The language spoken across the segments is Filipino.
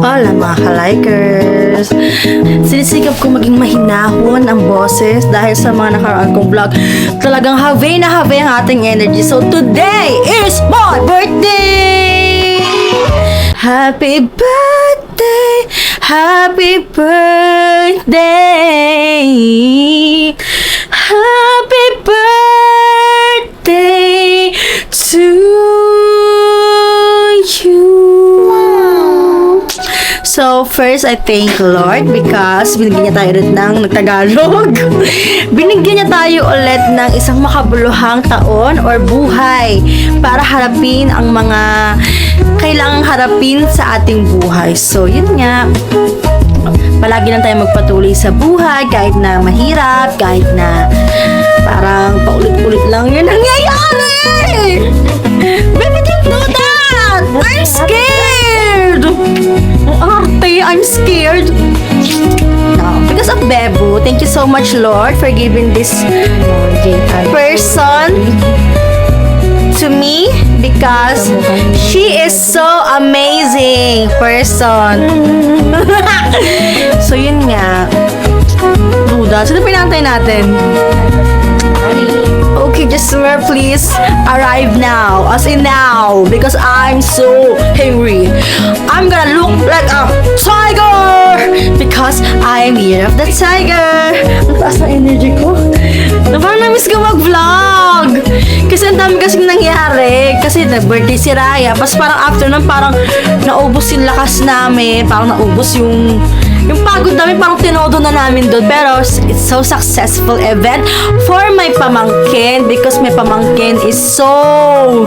Hola mga ka-likers! Sinisikap ko maging mahinahon ang boses dahil sa mga nakaraan kong vlog. Talagang have na have ang ating energy. So today is my birthday! Happy birthday! Happy birthday! Happy birthday to you! So, first, I thank Lord because binigyan niya tayo ulit ng nagtagalog. Binigyan niya tayo ulit ng isang makabuluhang taon or buhay para harapin ang mga kailangang harapin sa ating buhay. So, yun nga. Palagi lang tayo magpatuloy sa buhay kahit na mahirap, kahit na parang paulit-ulit lang yun nangyayari. Baby, don't do that! I'm scared! I'm scared. No, because of Bebu. Thank you so much, Lord, for giving this person to me because she is so amazing person. So, yun nga. Duda. Sino pinantay natin? Okay, just swear, please arrive now. As in now. Because I'm so hungry. I'm gonna look like a tiger! Because I'm year of the tiger. Ang taas na energy ko. Parang na-miss ko mag-vlog. Kasi ang dami kasing nangyari. Kasi nag-birthday si Raya. Pas parang after nun, parang naubos yung lakas namin. Parang naubos yung pagod namin, parang tinodo na namin doon. Pero it's so successful event for my pamangkin because my pamangkin is so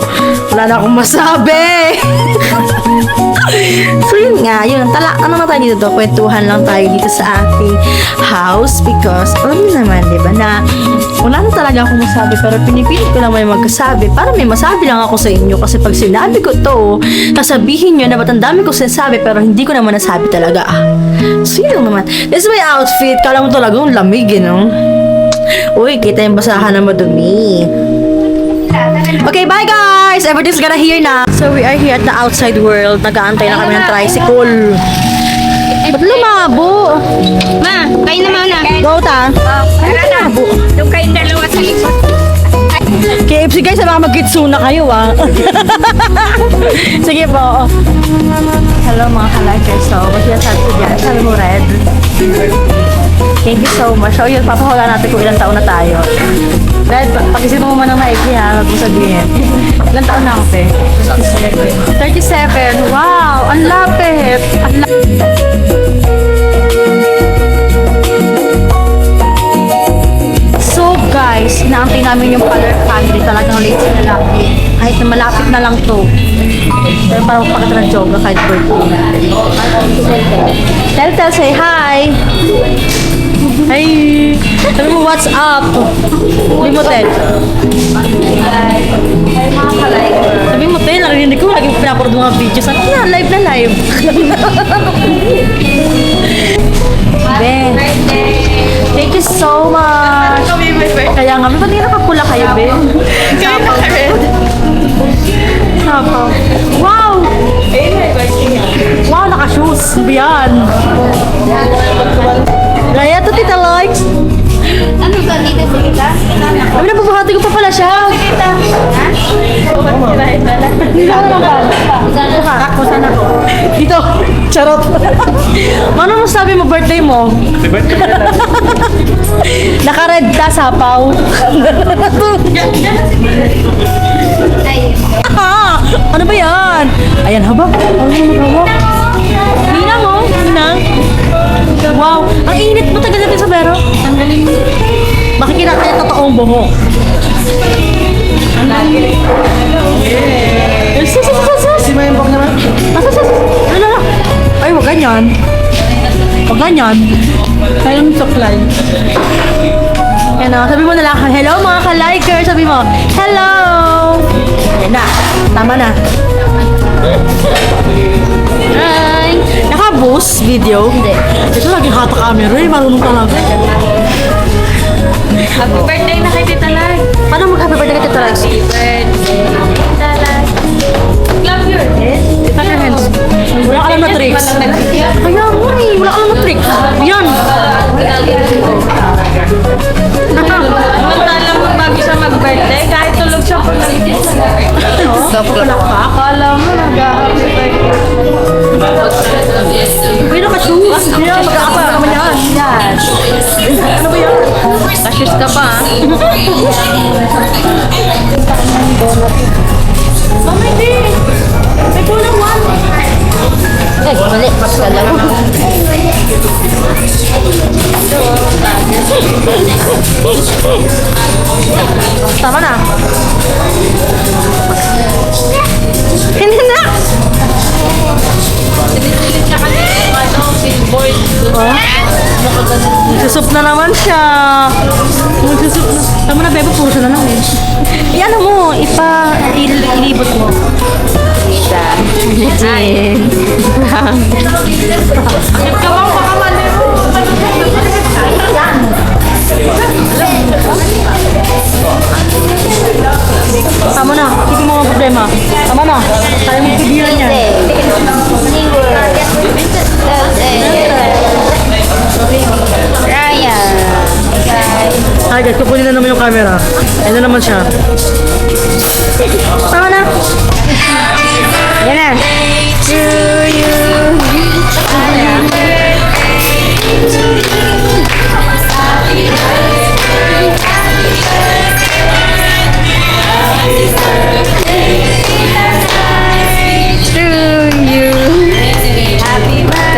wala na akong masabi. So yun nga, yun. Ano na tayo dito? Kwentuhan lang tayo dito sa ating house because alam niyo naman, di ba, na wala na talaga akong masabi pero pinipilit ko lang may magkasabi para may masabi lang ako sa inyo kasi pag sinabi ko to, sasabihin nyo na ba't ang dami ko sinasabi pero hindi ko naman nasabi talaga. So yun naman. This is my outfit. Kala mo talaga yung lamig, no? Uy, kita yung basahan na madumi. Okay, bye guys! Everything's gonna hear na. So we are here at the outside world. Nag-aantay na kami ng tricycle. Ba't lumabo? Ma, kain na muna. Go ta. Tara na. Doon kayong dalawa sa likod. KFC guys, baka mag-kitsuna kayo Sige po. Hello mga ka-likers. So, magsiyasabi ko dyan. Sabi mo, Red. Thank you so much. So, yun, papahula natin kung ilang taon na tayo. Red, pag-isip mo man ng maigi ha, huwag mo sabihin. Ilang taon na ako, pe? 37. Wow! Ang lapit! Ang lapit! So guys, inaantay namin yung Paler family. Talagang late sila lagi. Kahit na malapit na lang to. Pero parang pakita ng joga kahit birthday. Tell, say hi! Hi! Sabi mo, what's up? Sabi mo, Tel. Sabi mo, Tel, narinig ko, lagi pinapanood mga videos. Ano na, live na live. Ben, thank you so much. Kaya nga, ba't hindi nakapula kayo, Ben? Sapaw. Sapaw. Wow! Wow, naka-shoes. Biyan. Raya to, Tita Likes. Ano ba? Dito sa kita? Sabi na, bubuhati ko pa pala siya. Kita. Ha? Dito naman ba? Ako, sana ko. Dito. Charot. Ano sabi mo, birthday mo? Happy birthday. Naka-red ka, sapaw. Ano ba yan? Ayan, haba. Ano hawak? Ninang, oh. Ninang. Wow. Ang init mo tagal natin sa bero. Makikita tayo totoong buhok. Si Mayembok naman. Ano? Ay, wag ganyan. Wag ganyan. Kayong suklay. Yan o. Sabi mo na lang, hello mga ka-likers. Sabi mo, hello. Yan na. Tama na. Hi. Naka-boost video? Hindi. Ito lagi hata camera eh. Marunong talaga. Happy birthday na kay Tita Lag. Paano mag-happy birthday ka, Tita Lex? Happy birthday. Tita Lag. Clap your hands. Clap your hands. Wala ka alam na tricks. Kaya nga eh, wala ka alam na tricks. Yan. Samantala mo bago siya mag-birthday, kahit tulog siya po nagising. Akala mo nag-happy birthday. Uy, naka-shoes. Kaya magkakapa ka man yan. Ano ba yan? Kashes ka pa, ah. Mama, hindi. May kulang one. Eh, mali. Paskala mo. Tama na. Hindi na. Sinisilip niya kasi yung billboard. Nagsusup na naman siya. Nagsusup na. Tama na, bebe. Puro siya na lang eh. Yan mo. Ilibot mo. Isa. Jin. Bakit ka bang makamali mo? Tama na. Hindi mo mga problema. Tama na. Tayo mo pigilan yan. Ryan. Hi guys, kukunin na naman yung camera. Ayun na naman siya. Tama na. Yan na. To you. To you.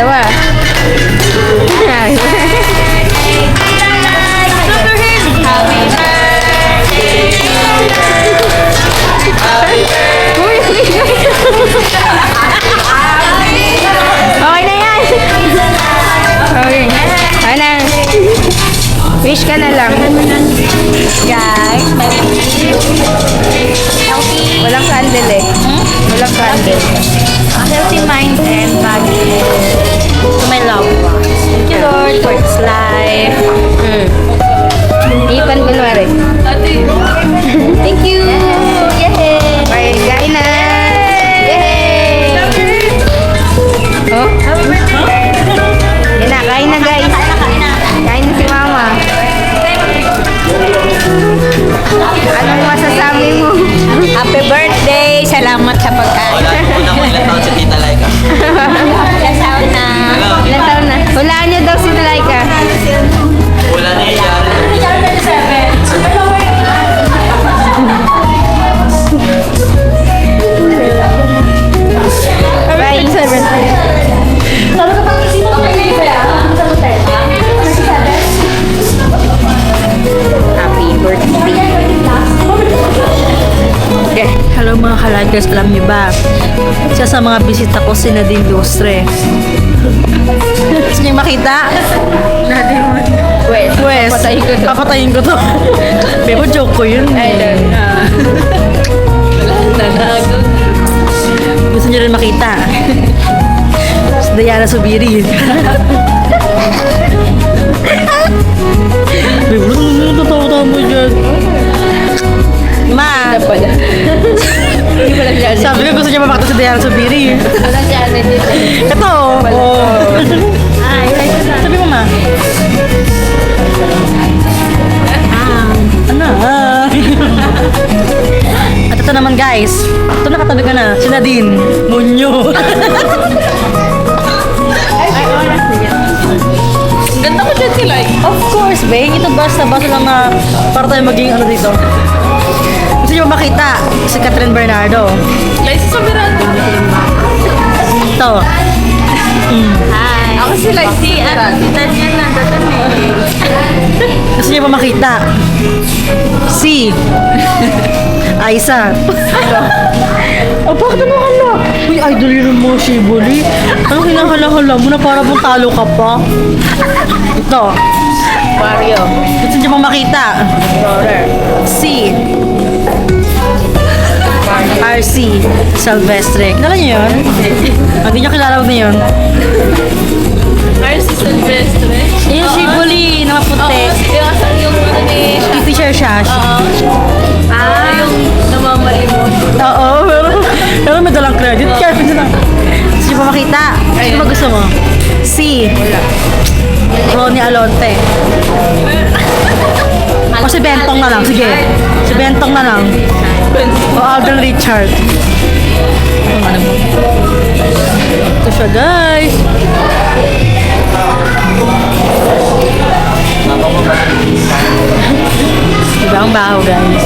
Tawa. Okay na yan. Okay. Ano? Wish ka na lang. Guys, may healthy. Walang candle eh. Walang candle. Healthy mind and body to my loved ones. Thank you, Lord, for this life. Ipan kunwari. Thank you. Yay! Bye, kain na. Yay! Oh? Yan na, kain na guys. Kain na si mama. Anong masasabi mo? Happy birthday! Salamat sa pagkain. Wala ko ilang taon si Tita Laika. Ilang taon na. Ilan taon na? Hulaan niyo daw si Laika. Wala na iyari. Bye. Happy birthday. Okay. Hello mga kalagers, alam niyo ba? Isa sa mga bisita ko si Nadine Lustre. Gusto niyo makita? Wes. Papatayin ko to. Pero joke ko yun. Gusto niyo rin makita? Si Diana Subiri. Bebo, tatawa-tawa mo dyan. Ma! Sabi ko gusto niya mamakita si Diana Subiri. Walang challenge dito. Ito! Oh. Sabi mo, ma. Ano? At ito naman guys. Ito nakatabi ka na. Si Nadine. Munyo. Ganda ko dyan sila. Of course, babe. Ito basta lang na para tayo maging ano dito. Gusto niyo ba makita si Catherine Bernardo? Guys, sa Miranda. Ito. Hi. Ako sila si Tanya nandun eh. Gusto niyo ba makita si Aisa? Oh, bakit ano hala? Uy, idol yun mo, Shibuli. Ano kinahala-hala mo na para pong talo ka pa? Ito. Mario. Gusto niyo ba makita? Si RC Silvestre. Kilala niyo yun? Hindi niyo kilala, huwag na yun. Arsi Silvestre. Yung Shibuli na maputi. Yung ano ni Teacher siya. yung namamalimot. Oo, pero may dalang credit. Kaya pinsan na. Gusto niyo ba makita? Ano ba gusto mo? C. Ronnie Alonte. O si Bentong na lang. Sige. Si Bentong na lang. O Alden Richard. Ito siya, guys. Diba ang baho, guys?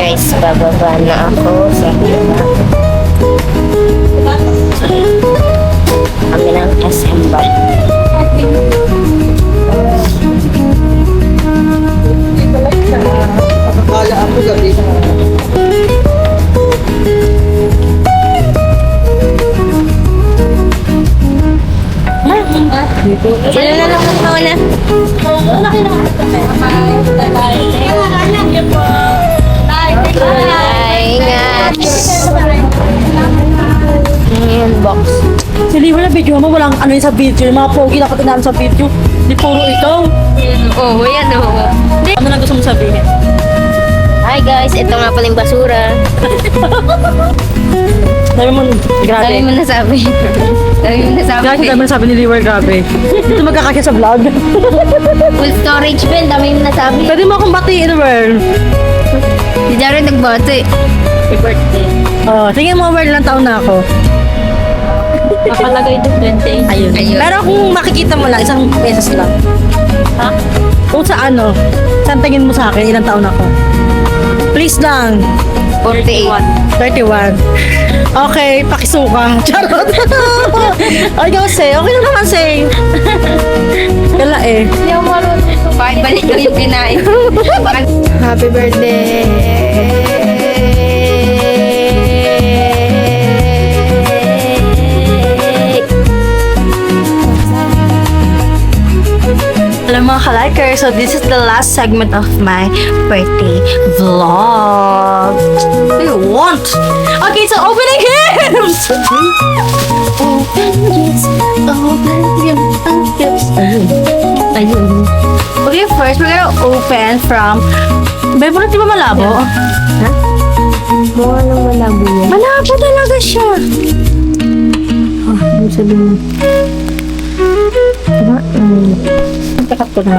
Guys, bababa na ako sa hirap. Kami ng SM ba? Sila na lang ang na. Ay, ingat. Ayan, box. Sili mo na video mo, walang ano yun sa video. Yung mga pogi dapat inaano sa video. Di puro ikaw. Oo, yan o. Ano na gusto mo sabihin? Hi guys, ito nga pala yung basura. Sabi mo, grabe. Dami mo nasabi. Dami mo nasabi. Guys, dami na sabi ni Liwer, grabe. Ito magkakasya sa vlog. Full storage bin, dami mo nasabi. Pwede mo akong batiin, Wer. Si Jared nagbati. Oh, tingin mo, Wer, ilang taon na ako. Nakalagay doon 28. Ayun. Ayun. Pero kung makikita mo lang, isang beses lang. Ha? Kung sa ano, saan tingin mo sa akin, ilang taon ako? Please lang. 48. 31. Okay, pakisuka. Charot. Ay, ikaw, say. Okay lang naman, say. Kala eh. Hindi ako marunong. Bakit balik ko yung kinain? Happy birthday! Hello mga ka-likers, so this is the last segment of my birthday vlog. What do you want? Okay, so opening gifts! Open gifts, Ayun. Okay, first we're gonna open from... Bebo, di ba malabo? Mukha nang malabo yan. Malabo talaga siya. Ano sabihin mo? Diba? Takat ko na.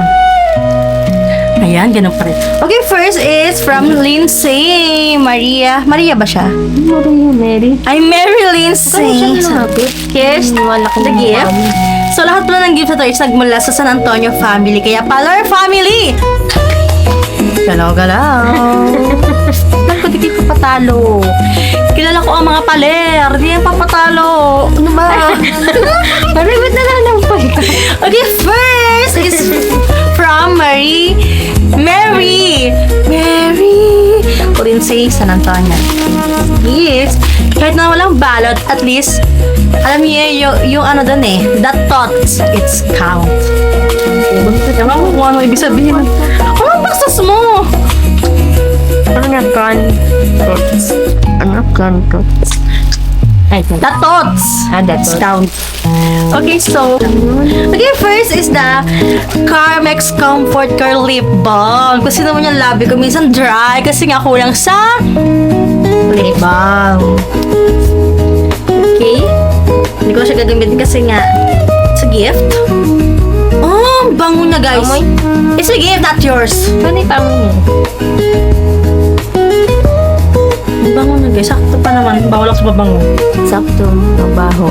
Ayan, ganun pa rin. Okay, first is from Lindsay Maria. Maria ba siya? Mary. Ay, Mary Lindsay. Here's the gift. So, lahat pala ng gifts na ito is nagmula sa San Antonio family. Kaya, Paler family! Galaw-galaw. Naku, di pa patalo. Kilala ko ang mga paler. Di yan papatalo. Ano ba? Pero ba't nalalampay ka? Okay, first is from Mary. Lindsay San Antonio. Yes. Kahit na walang balot, at least, alam niyo yung ano doon eh, that thoughts, it's count. Ewan ko kung ano ibig sabihin. Anong pasas mo? Ano nga thoughts? Ano thoughts? Ay, The thoughts. that's It's count. Okay, so, okay, first is the Carmex Comfort Care Lip Balm. Kasi naman yung labi ko minsan dry kasi nga kulang sa lip balm. Okay? Hindi ko siya gagamitin kasi nga it's a gift. Oh, ang bango niya, guys. Amoy? It's a gift, not yours. Ano yung tama niya? Ang bango niya, guys. Sakto pa naman. Bawal ako sa babango. Sakto, mabaho.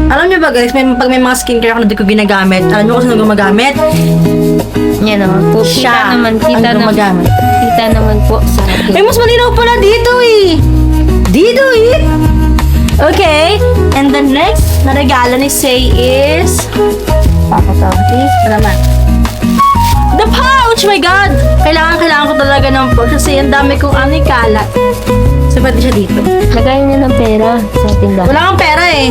Alam niyo ba, guys, pag may mga skincare ako na di ko ginagamit, alam niyo kung saan gumagamit? Yan o. Po, Siya kita naman ang gumagamit. Kita naman po sa Ay, mas malinaw pala dito eh. Dito eh. Okay. And the next na regalo ni Say is... Papatawag. Ito naman. The pouch! My God! Kailangan ko talaga ng pouch kasi ang dami kong ano kalat. So, pwede siya dito. Lagayin niya ng pera sa tindahan. Wala kang pera eh.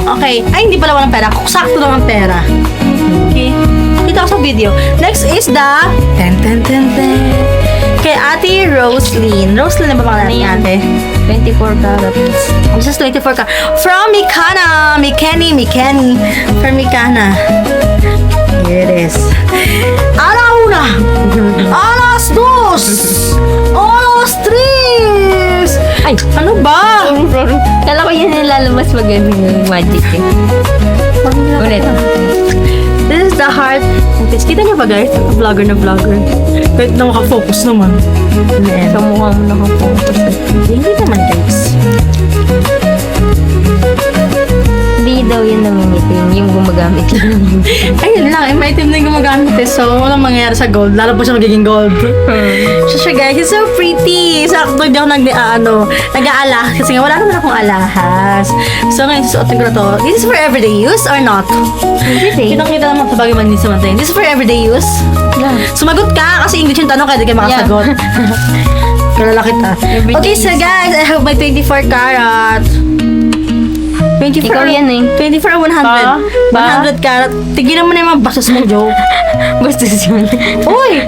Okay. Ay, hindi pala walang pera. Sakto lang ang pera. Okay. Kita ko sa video. Next is the... Ten, ten, ten, ten. Kay Ate Roslyn. Roslyn na ba pangalan ni Ate? 24 carats. This is 24 ka. From Mikana. Mikeni. From Mikana. Here it is. Ala una. Alas dos. Alas tres. Ay! Ano ba? Kala ko yan yung lalabas pag ganun yung magic eh. Ulit. This is the heart. Kita niyo ba guys? Vlogger na vlogger. Kahit na makafocus naman. Sa mukha mo nakapokus eh. Hindi naman guys. Hindi daw yun namimitin, yung gumagamit lang. Ayun lang, may item na yung gumagamit eh. So, walang mangyayari sa gold. Lalo po siya magiging gold. Siya guys, it's so pretty. Sakto di ako nag-aalah. Kasi nga wala naman akong alahas. So, ngayon susuotin ko na to. This is for everyday use or not? Everyday. Kitang-kita naman sa bagay man sa matayin. This is for everyday use? Yeah. Sumagot ka kasi English yung tanong kaya di ka makasagot. Kalala kita. Okay, so guys, I have my 24 karat. 24 Ikaw yan eh. 24 or 100? Ba? 100 karat. Tigilan mo na yung mga bastos mo, joke. Basta yun. Uy!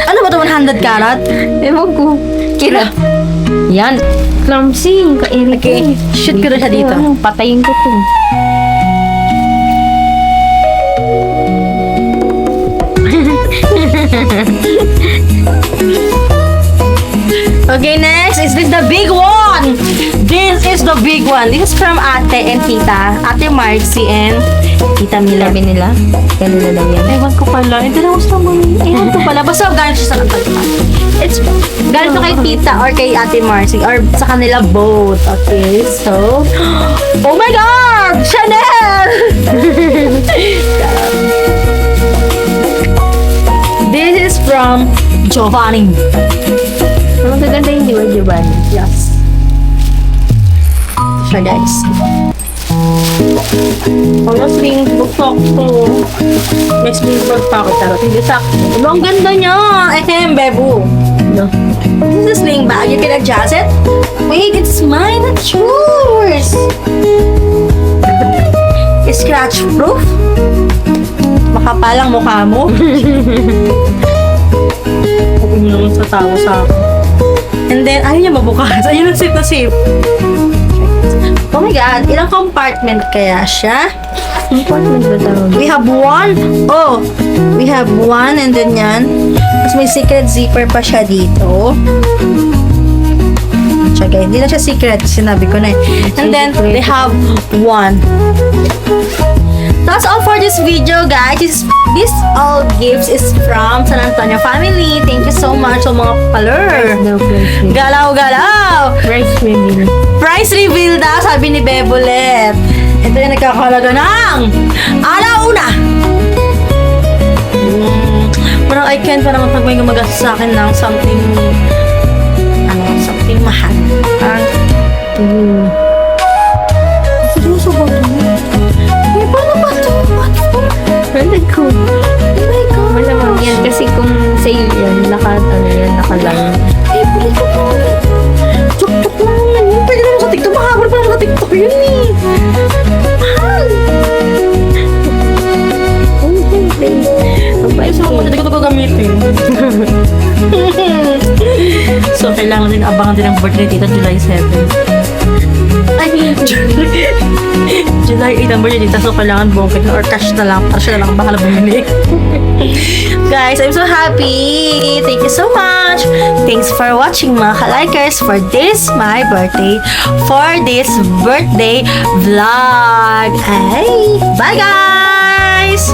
Ano ba ito 100 karat? Ewan ko. Kira. Yan. Clumsy. Kairik. Okay, shoot ko na siya dito. Patayin ko to. Okay, next is this the big one. This is the big one. This is from Ate and Tita. Ate Marcy and Tita Mila. Sabi nila, kanila daw yan. Ewan ko pala. Hindi na ako sa mga. Ewan ko pala. Basta galing siya sa kanila. It's galing to kay Tita or kay Ate Marcy or sa kanila both. Okay, so. Oh my God! Chanel! This is from Giovanni. Ang magaganda yung di ba, Giovanni? Yes. Siya guys. Honestly, buktok to. Next week pagpakot tarot. Hindi sakto. Ang ganda niya. Bebu. No. This is a sling bag. You can adjust it. Wait, it's mine, not yours. It's scratch proof. Makapalang mukha mo. Huwag mo naman sa tao sa akin. And then, ayaw niya mabukas. Ayun ang safe na safe. Oh my God, ilang compartment kaya siya? Compartment ba tawag? We have one. Oh, we have one and then yan. Tapos may secret zipper pa siya dito. Tsaka, hindi na siya secret. Sinabi ko na eh. And then, they have one. That's all for this video, guys. This all gifts is from San Antonio family. Thank you so much sa mga palor. No, price reveal. Galaw-galaw! Price reveal. Price reveal daw, sabi ni Bebolet. Ito yung nagkakalaga ng alauna. Parang I can't pa naman pag may gumagastos sa akin ng something mahal. Parang, seryoso ba ito? Ay, paano ba ito? Ano ko? Oh my God. Malamang yan kasi kung sale yan, naka-line. Ay, pili ko pa. Tuk-tuk lang naman yun. Pwede naman sa TikTok. Mahabol pa naman sa TikTok yun eh. Mahal. Ay, so, hindi ko ito gagamitin. So, kailangan din abangan din ang birthday tita July 7. Ay, July 8 ang birthday tita. So, kailangan bongkit na or cash na lang. Para siya na lang bahala bumili. Guys, I'm so happy. Thank you so much. Thanks for watching mga ka-likers for this my birthday. For this birthday vlog. Ay, bye guys!